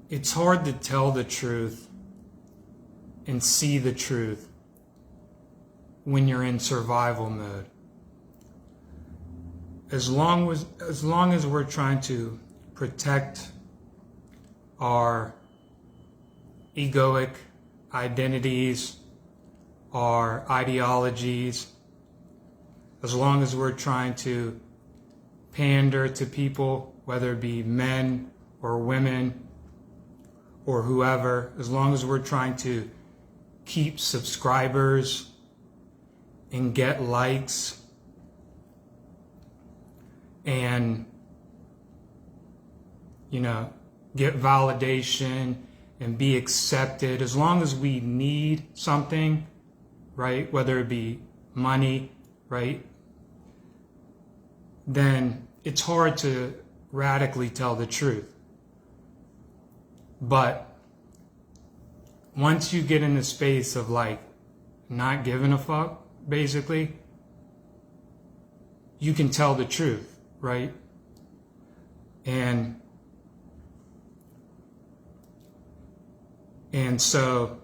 It's hard to tell the truth and see the truth when you're in survival mode. As long as we're trying to protect our egoic identities, our ideologies, as long as we're trying to pander to people, whether it be men or women or whoever, as long as we're trying to keep subscribers and get likes and, get validation and be accepted, as long as we need something, right, whether it be money, right, then it's hard to radically tell the truth. But once you get in the space of not giving a fuck, basically, you can tell the truth, right? And so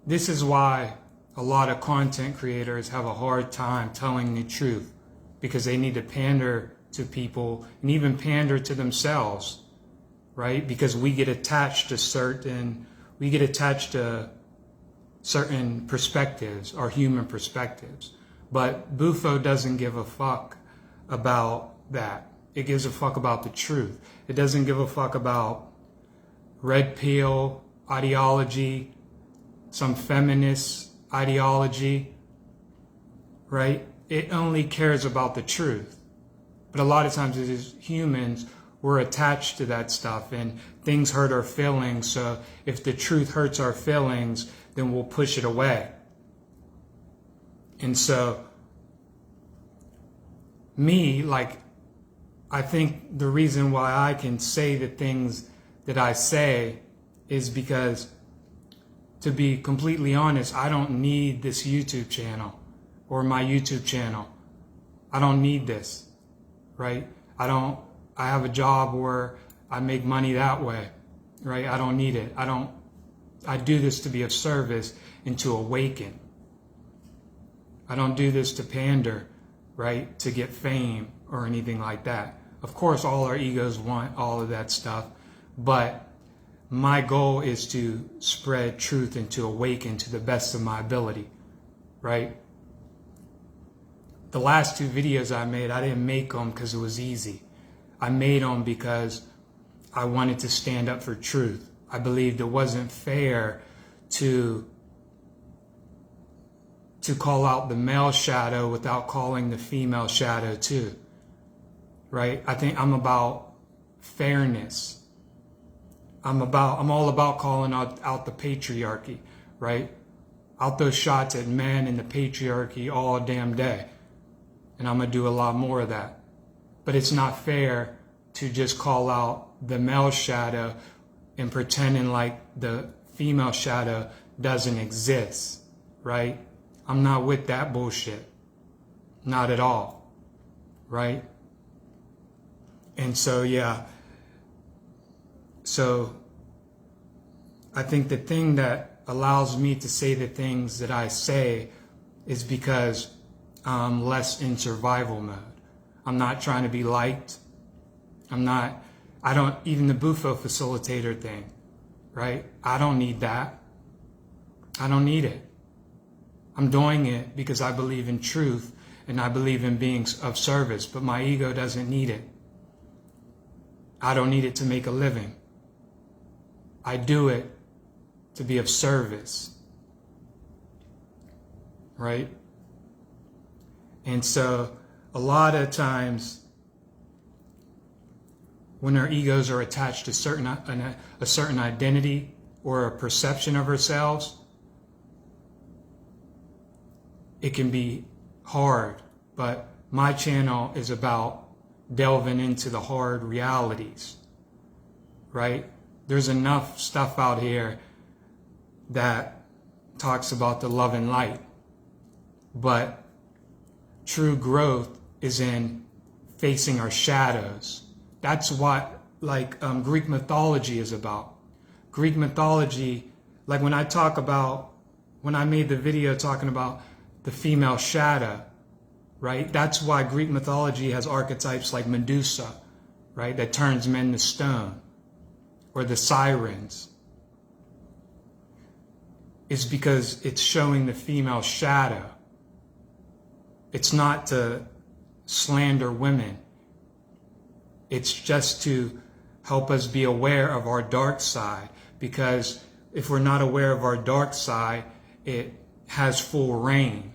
this is why a lot of content creators have a hard time telling the truth, because they need to pander to people and even pander to themselves, right? Because we get attached to certain perspectives, our human perspectives. But Bufo doesn't give a fuck about that. It gives a fuck about the truth. It doesn't give a fuck about red pill ideology, some feminist ideology, right? It only cares about the truth. But a lot of times as humans, we're attached to that stuff and things hurt our feelings. So if the truth hurts our feelings, then we'll push it away. And so I think the reason why I can say the things that I say is because, to be completely honest, I don't need this YouTube channel or my YouTube channel. I don't need this, right? I have a job where I make money that way, right? I don't need it. I do this to be of service and to awaken. I don't do this to pander, right? To get fame or anything like that. Of course, all our egos want all of that stuff, but my goal is to spread truth and to awaken to the best of my ability, right? The last two videos I made, I didn't make them because it was easy. I made them because I wanted to stand up for truth. I believed it wasn't fair to call out the male shadow without calling the female shadow too, right? I think I'm about fairness. I'm all about calling out the patriarchy, right? Out those shots at men and the patriarchy all damn day. And I'm gonna do a lot more of that. But it's not fair to just call out the male shadow and pretending like the female shadow doesn't exist, right? I'm not with that bullshit. Not at all, right? And so, yeah. So I think the thing that allows me to say the things that I say is because I'm less in survival mode. I'm not trying to be liked. Even the Bufo facilitator thing, right? I don't need that. I don't need it. I'm doing it because I believe in truth and I believe in being of service, but my ego doesn't need it. I don't need it to make a living. I do it to be of service, right? And so a lot of times when our egos are attached to a certain identity or a perception of ourselves, it can be hard. But my channel is about delving into the hard realities, right? There's enough stuff out here that talks about the love and light, but true growth is in facing our shadows. That's what Greek mythology is about. Greek mythology, like when I made the video talking about the female shadow, right? That's why Greek mythology has archetypes like Medusa, right? That turns men to stone, or the sirens. Is because it's showing the female shadow. It's not to slander women. It's just to help us be aware of our dark side, because if we're not aware of our dark side, it has full reign.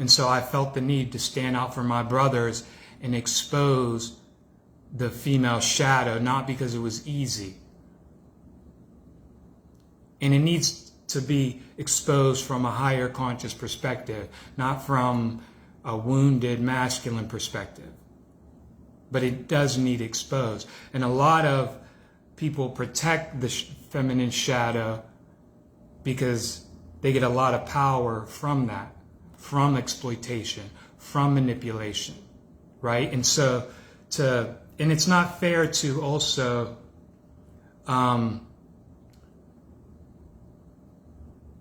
And so I felt the need to stand out for my brothers and expose the female shadow, not because it was easy. And it needs to be exposed from a higher conscious perspective, not from a wounded masculine perspective. But it does need exposed. And a lot of people protect the feminine shadow because they get a lot of power from that, from exploitation, from manipulation, right? And so and it's not fair to also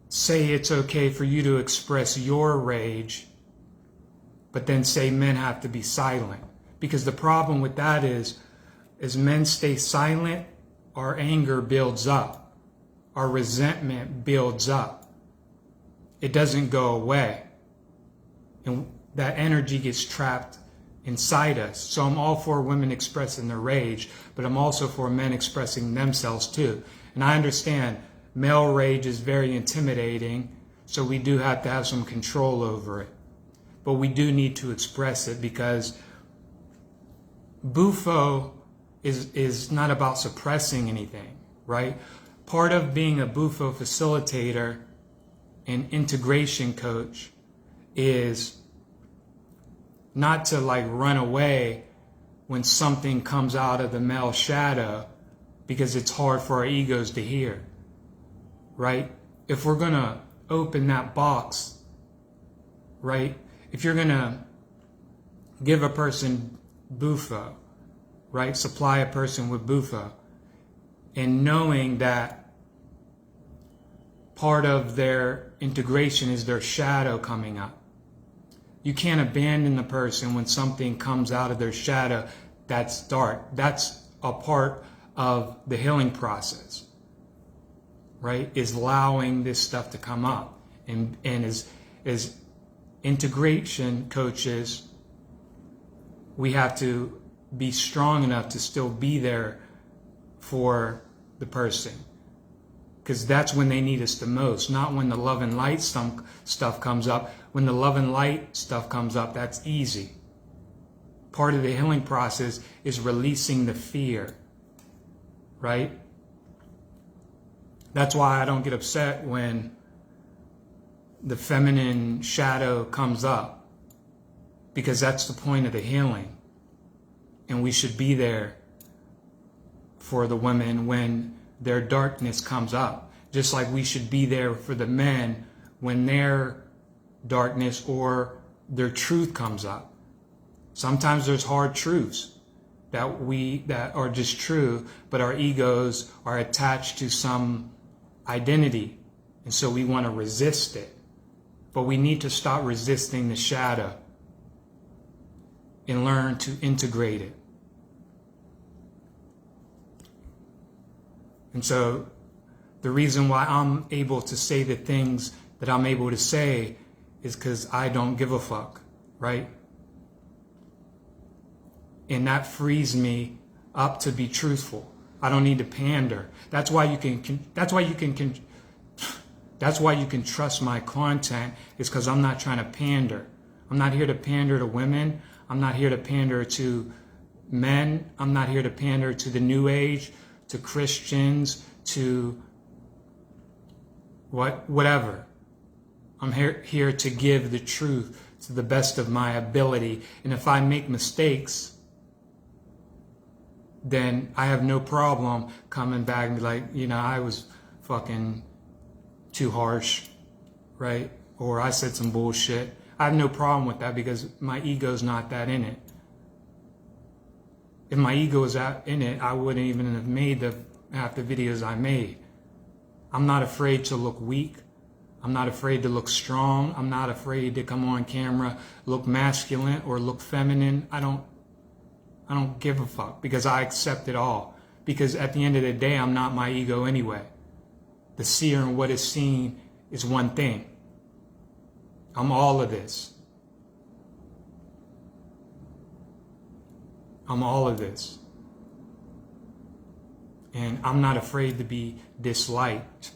say it's okay for you to express your rage, but then say men have to be silent. Because the problem with that is, as men stay silent, our anger builds up. Our resentment builds up. It doesn't go away. And that energy gets trapped inside us. So I'm all for women expressing their rage, but I'm also for men expressing themselves too. And I understand male rage is very intimidating, so we do have to have some control over it. But we do need to express it, because Bufo is not about suppressing anything, right? Part of being a Bufo facilitator and integration coach is not to run away when something comes out of the male shadow, because it's hard for our egos to hear. Right? If we're going to open that box, right? If you're going to give a person Bufo, right? Supply a person with Bufo, and knowing that part of their integration is their shadow coming up. You can't abandon the person when something comes out of their shadow that's dark. That's a part of the healing process. Right, is allowing this stuff to come up, and as integration coaches, we have to be strong enough to still be there for the person, because that's when they need us the most, not when the love and light stuff comes up. When the love and light stuff comes up, that's easy. Part of the healing process is releasing the fear, right? That's why I don't get upset when the feminine shadow comes up, because that's the point of the healing. And we should be there for the women when their darkness comes up, just like we should be there for the men when their darkness or their truth comes up. Sometimes there's hard truths that are just true, but our egos are attached to some identity, and so we want to resist it. But we need to stop resisting the shadow and learn to integrate it. And so the reason why I'm able to say the things that I'm able to say is because I don't give a fuck, right? And that frees me up to be truthful. I don't need to pander. That's why you can trust my content, is because I'm not trying to pander. I'm not here to pander to women. I'm not here to pander to men. I'm not here to pander to the New Age, to Christians, to whatever. I'm here to give the truth to the best of my ability. And if I make mistakes, then I have no problem coming back and be like, I was fucking too harsh, right? Or I said some bullshit. I have no problem with that, because my ego's not that in it. If my ego was in it, I wouldn't even have made half the videos I made. I'm not afraid to look weak. I'm not afraid to look strong. I'm not afraid to come on camera, look masculine or look feminine. I don't give a fuck, because I accept it all. Because at the end of the day, I'm not my ego anyway. The seer and what is seen is one thing. I'm all of this. I'm all of this. And I'm not afraid to be disliked.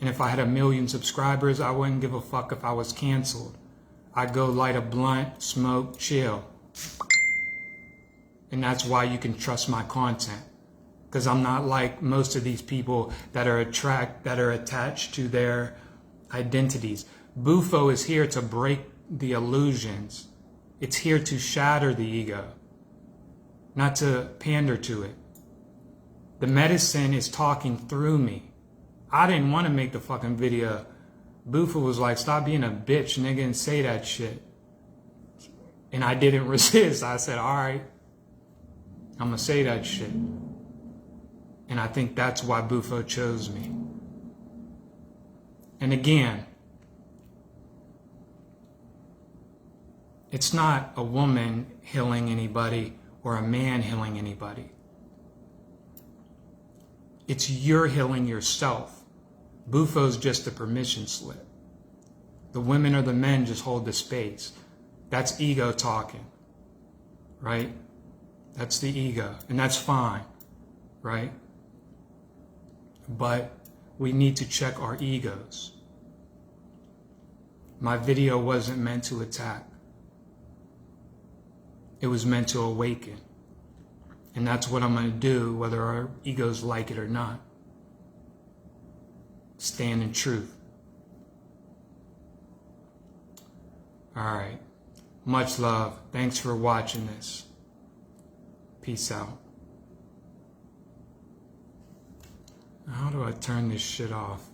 And if I had 1 million subscribers, I wouldn't give a fuck if I was canceled. I'd go light a blunt, smoke, chill. And that's why you can trust my content. Because I'm not like most of these people that are attached to their identities. Bufo is here to break the illusions. It's here to shatter the ego, not to pander to it. The medicine is talking through me. I didn't want to make the fucking video. Bufo was like, stop being a bitch, nigga, and say that shit. And I didn't resist. I said, all right, I'm going to say that shit. And I think that's why Bufo chose me. And again, it's not a woman healing anybody or a man healing anybody. It's you're healing yourself. Bufo's just a permission slip. The women or the men just hold the space. That's ego talking, right? That's the ego, and that's fine, right? But we need to check our egos. My video wasn't meant to attack. It was meant to awaken. And that's what I'm going to do, whether our egos like it or not. Stand in truth. All right. Much love. Thanks for watching this. Peace out. How do I turn this shit off?